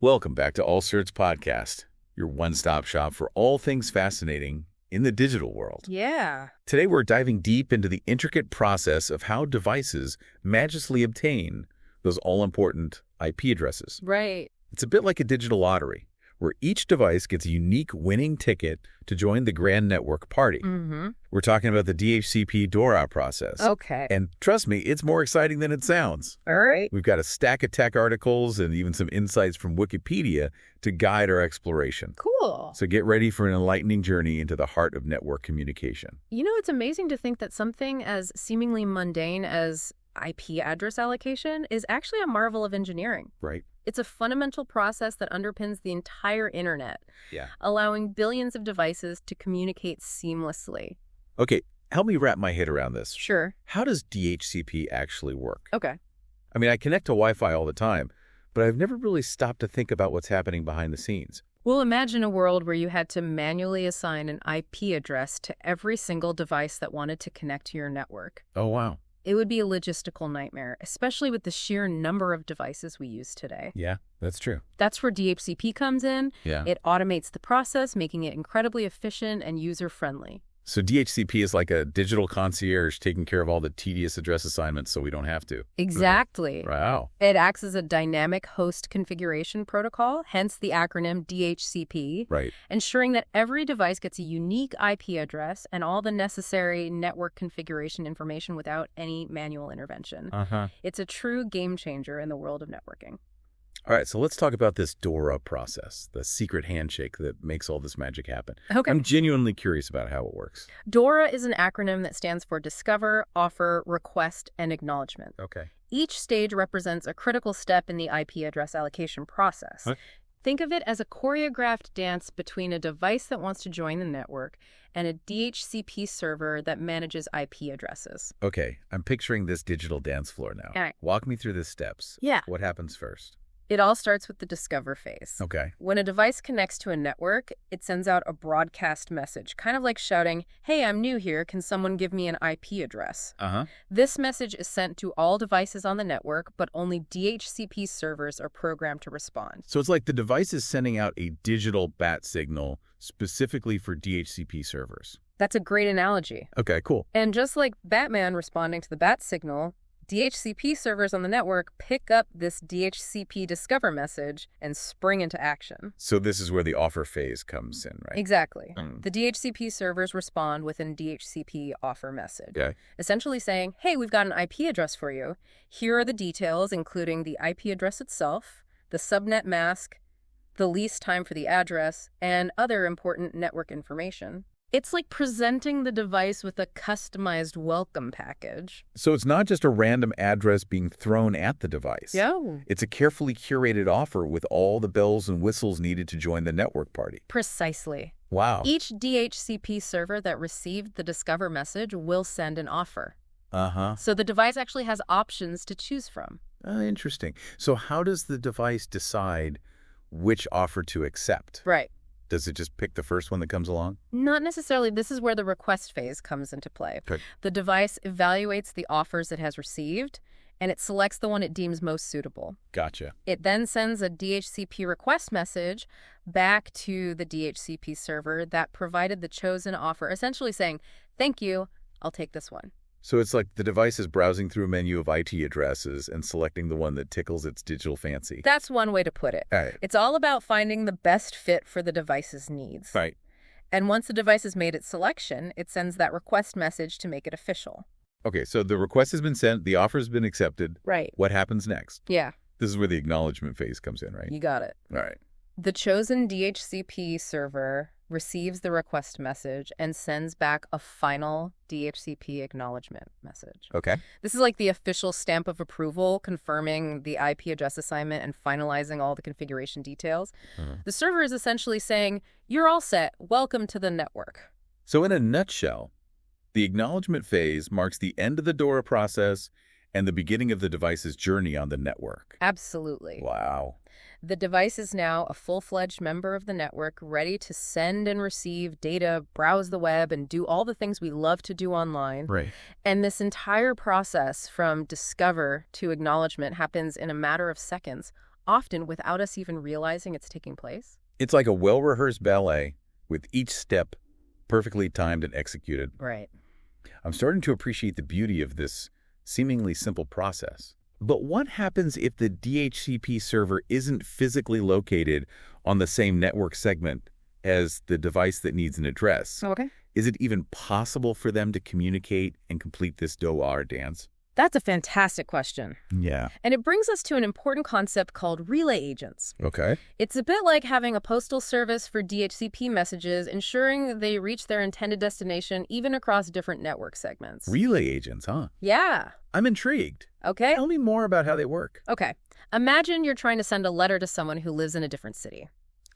Welcome back to All Certs Podcast, your one-stop shop for all things fascinating in the digital world. Yeah. Today we're diving deep into the intricate process of how devices magically obtain those all-important IP addresses. Right. It's a bit like a digital lottery, where each device gets a unique winning ticket to join the grand network party. Mm-hmm. We're talking about the DHCP DORA process. Okay. And trust me, it's more exciting than it sounds. All right. We've got a stack of tech articles and even some insights from Wikipedia to guide our exploration. Cool. So get ready for an enlightening journey into the heart of network communication. You know, it's amazing to think that something as seemingly mundane as IP address allocation is actually a marvel of engineering. Right. It's a fundamental process that underpins the entire internet, Yeah. allowing billions of devices to communicate seamlessly. Okay, help me wrap my head around this. Sure. How does DHCP actually work? Okay. I mean, I connect to Wi-Fi all the time, but I've never really stopped to think about what's happening behind the scenes. Well, imagine a world where you had to manually assign an IP address to every single device that wanted to connect to your network. Oh, wow. It would be a logistical nightmare, especially with the sheer number of devices we use today. Yeah, that's true. That's where DHCP comes in. Yeah. It automates the process, making it incredibly efficient and user-friendly. So DHCP is like a digital concierge taking care of all the tedious address assignments so we don't have to. Exactly. Wow. It acts as a dynamic host configuration protocol, hence the acronym DHCP, Right. ensuring that every device gets a unique IP address and all the necessary network configuration information without any manual intervention. Uh-huh. It's a true game changer in the world of networking. All right, so let's talk about this DORA process, the secret handshake that makes all this magic happen. Okay. I'm genuinely curious about how it works. DORA is an acronym that stands for Discover, Offer, Request, and Acknowledgement. Okay. Each stage represents a critical step in the IP address allocation process. Huh? Think of it as a choreographed dance between a device that wants to join the network and a DHCP server that manages IP addresses. Okay, I'm picturing this digital dance floor now. All right. Walk me through the steps. Yeah. What happens first? It all starts with the Discover phase. Okay. When a device connects to a network, it sends out a broadcast message, kind of like shouting, "Hey, I'm new here. Can someone give me an IP address?" Uh-huh. This message is sent to all devices on the network, but only DHCP servers are programmed to respond. So it's like the device is sending out a digital bat signal specifically for DHCP servers. That's a great analogy. Okay, cool. And just like Batman responding to the bat signal, DHCP servers on the network pick up this DHCP Discover message and spring into action. So this is where the offer phase comes in, right? Exactly. Mm. The DHCP servers respond with an DHCP offer message, Okay. essentially saying, "Hey, we've got an IP address for you. Here are the details, including the IP address itself, the subnet mask, the lease time for the address, and other important network information." It's like presenting the device with a customized welcome package. So it's not just a random address being thrown at the device. Yeah. It's a carefully curated offer with all the bells and whistles needed to join the network party. Precisely. Wow. Each DHCP server that received the Discover message will send an offer. Uh-huh. So the device actually has options to choose from. Interesting. So how does the device decide which offer to accept? Right. Does it just pick the first one that comes along? Not necessarily. This is where the request phase comes into play. Okay. The device evaluates the offers it has received, and it selects the one it deems most suitable. Gotcha. It then sends a DHCP request message back to the DHCP server that provided the chosen offer, essentially saying, "Thank you, I'll take this one." So it's like the device is browsing through a menu of IT addresses and selecting the one that tickles its digital fancy. That's one way to put it. All right. It's all about finding the best fit for the device's needs. Right. And once the device has made its selection, it sends that request message to make it official. Okay, so the request has been sent, the offer has been accepted. Right. What happens next? Yeah, This is where the acknowledgement phase comes in, right? you got it. All right. The chosen DHCP server receives the request message and sends back a final DHCP acknowledgement message. Okay. This is like the official stamp of approval, confirming the IP address assignment and finalizing all the configuration details. The server is essentially saying, "You're all set. Welcome to the network." So in a nutshell, the acknowledgement phase marks the end of the DORA process and the beginning of the device's journey on the network. Absolutely. Wow. The device is now a full-fledged member of the network, ready to send and receive data, browse the web, and do all the things we love to do online. Right. And this entire process from discover to acknowledgement happens in a matter of seconds, often without us even realizing it's taking place. It's like a well-rehearsed ballet with each step perfectly timed and executed. Right. I'm starting to appreciate the beauty of this seemingly simple process. But what happens if the DHCP server isn't physically located on the same network segment as the device that needs an address? Okay. Is it even possible for them to communicate and complete this DORA dance? That's a fantastic question. Yeah. And it brings us to an important concept called relay agents. Okay. It's a bit like having a postal service for DHCP messages, ensuring they reach their intended destination even across different network segments. Relay agents, huh? Yeah. I'm intrigued. Okay. Tell me more about how they work. Okay. Imagine you're trying to send a letter to someone who lives in a different city.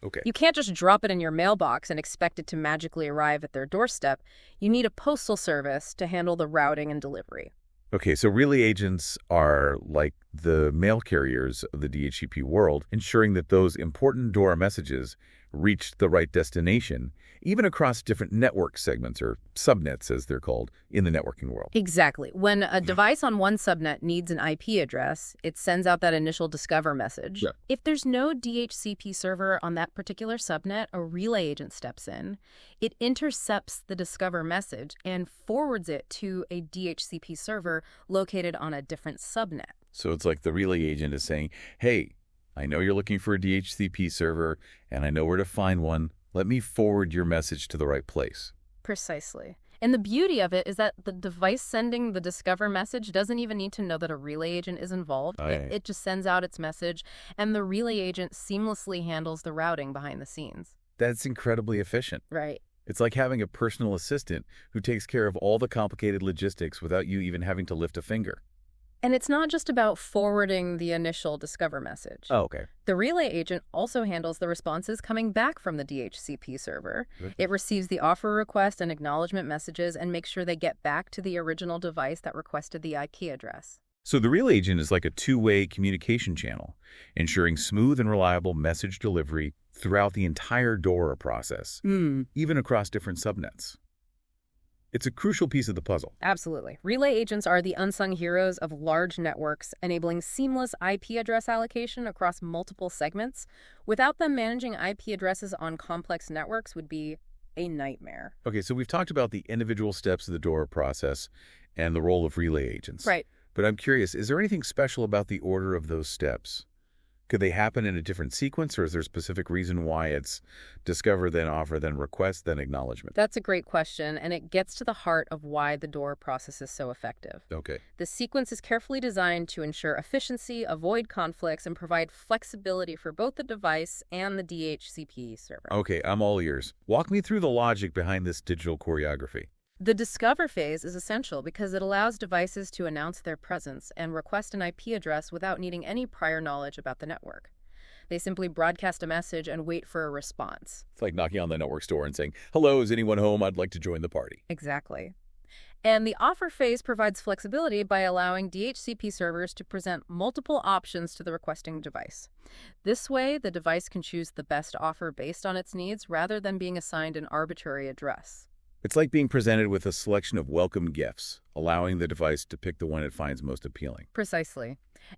Okay. You can't just drop it in your mailbox and expect it to magically arrive at their doorstep. You need a postal service to handle the routing and delivery. Okay, so relay agents are like the mail carriers of the DHCP world, ensuring that those important DORA messages reach the right destination, even across different network segments, or subnets as they're called, in the networking world. Exactly. When a device on one subnet needs an IP address, it sends out that initial discover message. Yeah. If there's no DHCP server on that particular subnet, a relay agent steps in. It intercepts the discover message and forwards it to a DHCP server located on a different subnet. So it's like the relay agent is saying, hey, I know you're looking for a DHCP server, and I know where to find one. Let me forward your message to the right place. Precisely. And the beauty of it is that the device sending the discover message doesn't even need to know that a relay agent is involved. It just sends out its message, and the relay agent seamlessly handles the routing behind the scenes. That's incredibly efficient. Right. It's like having a personal assistant who takes care of all the complicated logistics without you even having to lift a finger. And it's not just about forwarding the initial discover message. Oh, okay. The relay agent also handles the responses coming back from the DHCP server. Good. It receives the offer request and acknowledgement messages and makes sure they get back to the original device that requested the IP address. So the relay agent is like a two-way communication channel, ensuring smooth and reliable message delivery throughout the entire DORA process, even across different subnets. It's a crucial piece of the puzzle. Absolutely. Relay agents are the unsung heroes of large networks, enabling seamless IP address allocation across multiple segments. Without them, managing IP addresses on complex networks would be a nightmare. Okay, so we've talked about the individual steps of the DORA process and the role of relay agents. Right. But I'm curious, is there anything special about the order of those steps? Could they happen in a different sequence, or is there a specific reason why it's discover, then offer, then request, then acknowledgement? That's a great question, and it gets to the heart of why the DORA process is so effective. Okay. The sequence is carefully designed to ensure efficiency, avoid conflicts, and provide flexibility for both the device and the DHCP server. Okay, I'm all ears. Walk me through the logic behind this digital choreography. The discover phase is essential because it allows devices to announce their presence and request an IP address without needing any prior knowledge about the network. They simply broadcast a message and wait for a response. It's like knocking on the network door and saying, hello, is anyone home? I'd like to join the party. Exactly. And the offer phase provides flexibility by allowing DHCP servers to present multiple options to the requesting device. This way, the device can choose the best offer based on its needs rather than being assigned an arbitrary address. It's like being presented with a selection of welcome gifts, allowing the device to pick the one it finds most appealing. Precisely.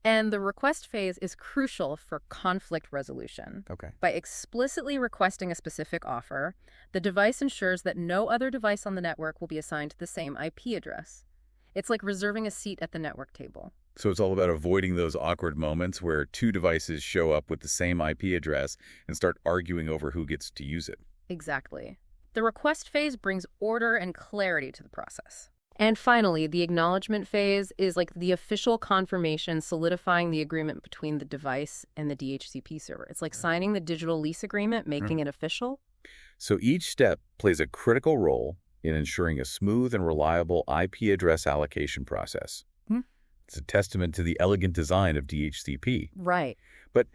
And the request phase is crucial for conflict resolution. Okay. By explicitly requesting a specific offer, the device ensures that no other device on the network will be assigned the same IP address. It's like reserving a seat at the network table. So it's all about avoiding those awkward moments where two devices show up with the same IP address and start arguing over who gets to use it. Exactly. The request phase brings order and clarity to the process. And finally, the acknowledgement phase is like the official confirmation solidifying the agreement between the device and the DHCP server. It's like signing the digital lease agreement, making it official. So each step plays a critical role in ensuring a smooth and reliable IP address allocation process. It's a testament to the elegant design of DHCP. Right. But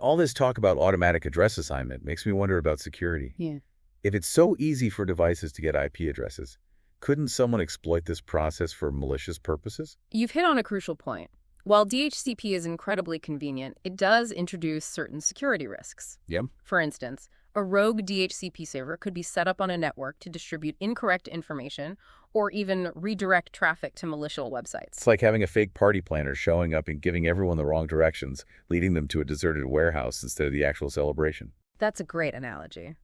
all this talk about automatic address assignment makes me wonder about security. Yeah. If it's so easy for devices to get IP addresses, couldn't someone exploit this process for malicious purposes? You've hit on a crucial point. While DHCP is incredibly convenient, it does introduce certain security risks. Yep. For instance, a rogue DHCP server could be set up on a network to distribute incorrect information or even redirect traffic to malicious websites. It's like having a fake party planner showing up and giving everyone the wrong directions, leading them to a deserted warehouse instead of the actual celebration. That's a great analogy.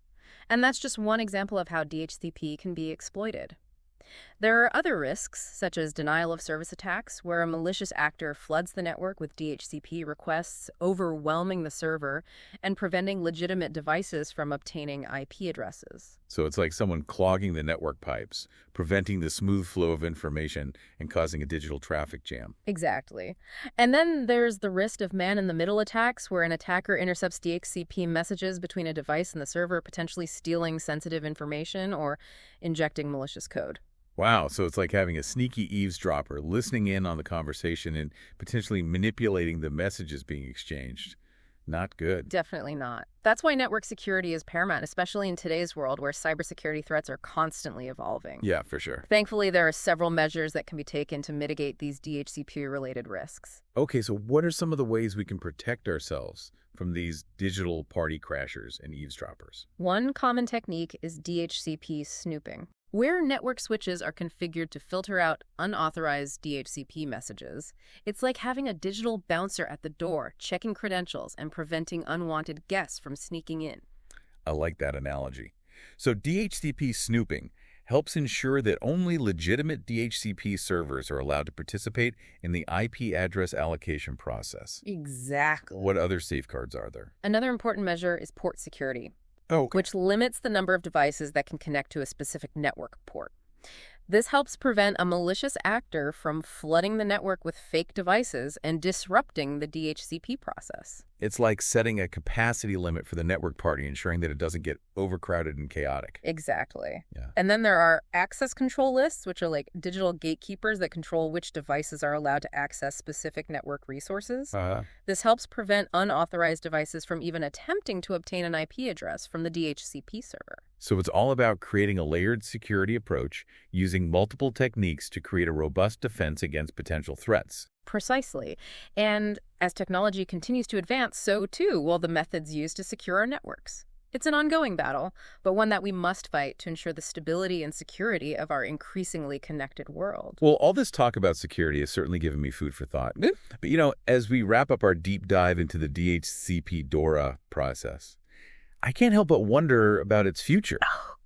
And that's just one example of how DHCP can be exploited. There are other risks, such as denial of service attacks, where a malicious actor floods the network with DHCP requests, overwhelming the server, and preventing legitimate devices from obtaining IP addresses. So it's like someone clogging the network pipes, preventing the smooth flow of information, and causing a digital traffic jam. Exactly. And then there's the risk of man-in-the-middle attacks, where an attacker intercepts DHCP messages between a device and the server, potentially stealing sensitive information or injecting malicious code. Wow, so it's like having a sneaky eavesdropper listening in on the conversation and potentially manipulating the messages being exchanged. Not good. Definitely not. That's why network security is paramount, especially in today's world where cybersecurity threats are constantly evolving. Yeah, for sure. Thankfully, there are several measures that can be taken to mitigate these DHCP-related risks. Okay, so what are some of the ways we can protect ourselves from these digital party crashers and eavesdroppers? One common technique is DHCP snooping, where network switches are configured to filter out unauthorized DHCP messages. It's like having a digital bouncer at the door, checking credentials and preventing unwanted guests from sneaking in. I like that analogy. So DHCP snooping helps ensure that only legitimate DHCP servers are allowed to participate in the IP address allocation process. Exactly. What other safeguards are there? Another important measure is port security, Oh, which limits the number of devices that can connect to a specific network port. This helps prevent a malicious actor from flooding the network with fake devices and disrupting the DHCP process. it's like setting a capacity limit for the network party, ensuring that it doesn't get overcrowded and chaotic. Exactly. Yeah. And then there are access control lists, which are like digital gatekeepers that control which devices are allowed to access specific network resources. This helps prevent unauthorized devices from even attempting to obtain an IP address from the DHCP server. So it's all about creating a layered security approach using multiple techniques to create a robust defense against potential threats. Precisely. And as technology continues to advance, so too will the methods used to secure our networks. It's an ongoing battle, but one that we must fight to ensure the stability and security of our increasingly connected world. Well, all this talk about security has certainly given me food for thought. But, as we wrap up our deep dive into the DHCP DORA process, I can't help but wonder about its future.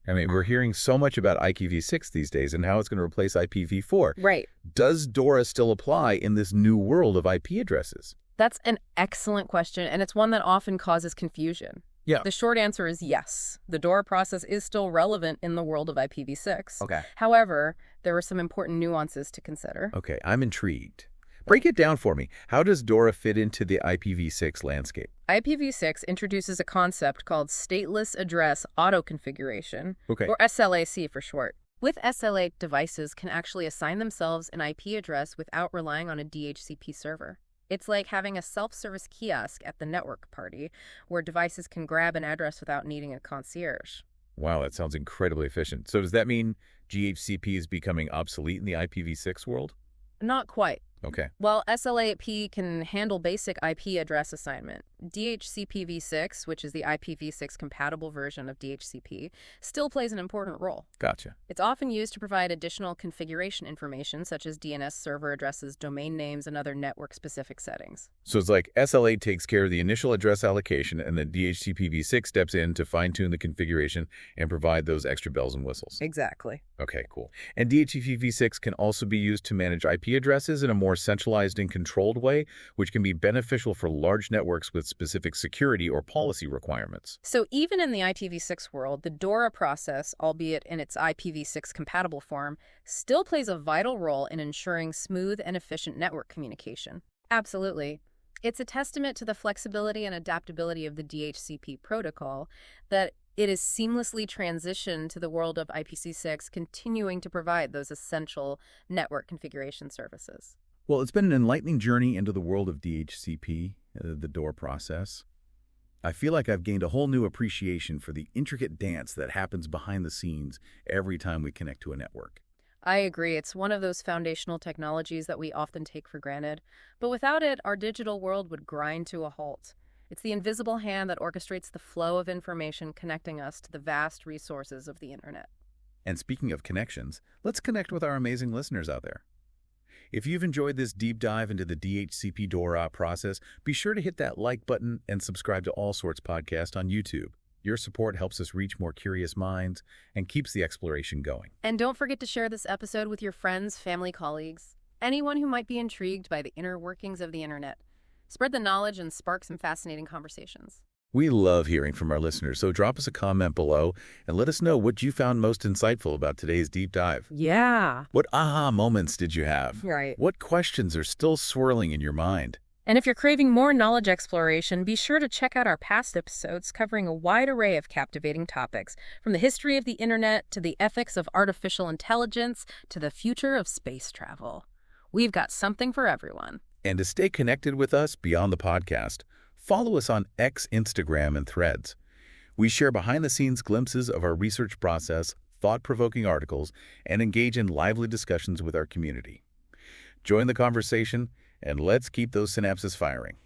I mean, we're hearing so much about IPv6 these days and how it's going to replace IPv4. Right. Does DORA still apply in this new world of IP addresses? That's an excellent question, and it's one that often causes confusion. Yeah. The short answer is yes. The DORA process is still relevant in the world of IPv6. Okay. However, there are some important nuances to consider. Okay, I'm intrigued. Break it down for me. How does DORA fit into the IPv6 landscape? IPv6 introduces a concept called stateless address auto-configuration, Okay. or SLAC for short. With SLA, devices can actually assign themselves an IP address without relying on a DHCP server. It's like having a self-service kiosk at the network party, where devices can grab an address without needing a concierge. Wow, that sounds incredibly efficient. So does that mean DHCP is becoming obsolete in the IPv6 world? Not quite. Okay. While SLAP can handle basic IP address assignment, DHCP v6, which is the IPv6 compatible version of DHCP, still plays an important role. Gotcha. It's often used to provide additional configuration information such as DNS server addresses, domain names, and other network-specific settings. So it's like SLA takes care of the initial address allocation and then DHCP v6 steps in to fine-tune the configuration and provide those extra bells and whistles. Exactly. Okay, cool. And DHCP v6 can also be used to manage IP addresses in a more centralized and controlled way, which can be beneficial for large networks with specific security or policy requirements. So even in the IPv6 world, the DORA process, albeit in its IPv6 compatible form, still plays a vital role in ensuring smooth and efficient network communication. Absolutely. It's a testament to the flexibility and adaptability of the DHCP protocol that it is seamlessly transitioned to the world of IPv6, continuing to provide those essential network configuration services. Well, it's been an enlightening journey into the world of DHCP, the DORA process. I feel like I've gained a whole new appreciation for the intricate dance that happens behind the scenes every time we connect to a network. I agree. It's one of those foundational technologies that we often take for granted. But without it, our digital world would grind to a halt. It's the invisible hand that orchestrates the flow of information connecting us to the vast resources of the internet. And speaking of connections, let's connect with our amazing listeners out there. If you've enjoyed this deep dive into the DHCP DORA process, be sure to hit that like button and subscribe to All Sorts Podcast on YouTube. Your support helps us reach more curious minds and keeps the exploration going. And don't forget to share this episode with your friends, family, colleagues, anyone who might be intrigued by the inner workings of the internet. Spread the knowledge and spark some fascinating conversations. We love hearing from our listeners, so drop us a comment below and let us know what you found most insightful about today's deep dive. Yeah. What aha moments did you have? Right. What questions are still swirling in your mind? And if you're craving more knowledge exploration, be sure to check out our past episodes covering a wide array of captivating topics, from the history of the internet to the ethics of artificial intelligence to the future of space travel. We've got something for everyone. And to stay connected with us beyond the podcast, follow us on X, Instagram, and Threads. We share behind-the-scenes glimpses of our research process, thought-provoking articles, and engage in lively discussions with our community. Join the conversation, and let's keep those synapses firing.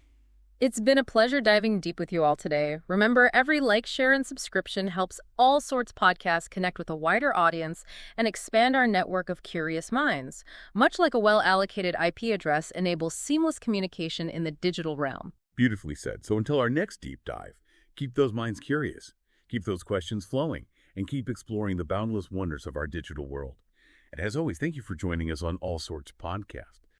It's been a pleasure diving deep with you all today. Remember, every like, share, and subscription helps All Sorts Podcasts connect with a wider audience and expand our network of curious minds. Much like a well-allocated IP address enables seamless communication in the digital realm. Beautifully said. So until our next deep dive, keep those minds curious, keep those questions flowing, and keep exploring the boundless wonders of our digital world. And as always, thank you for joining us on All Sorts Podcast.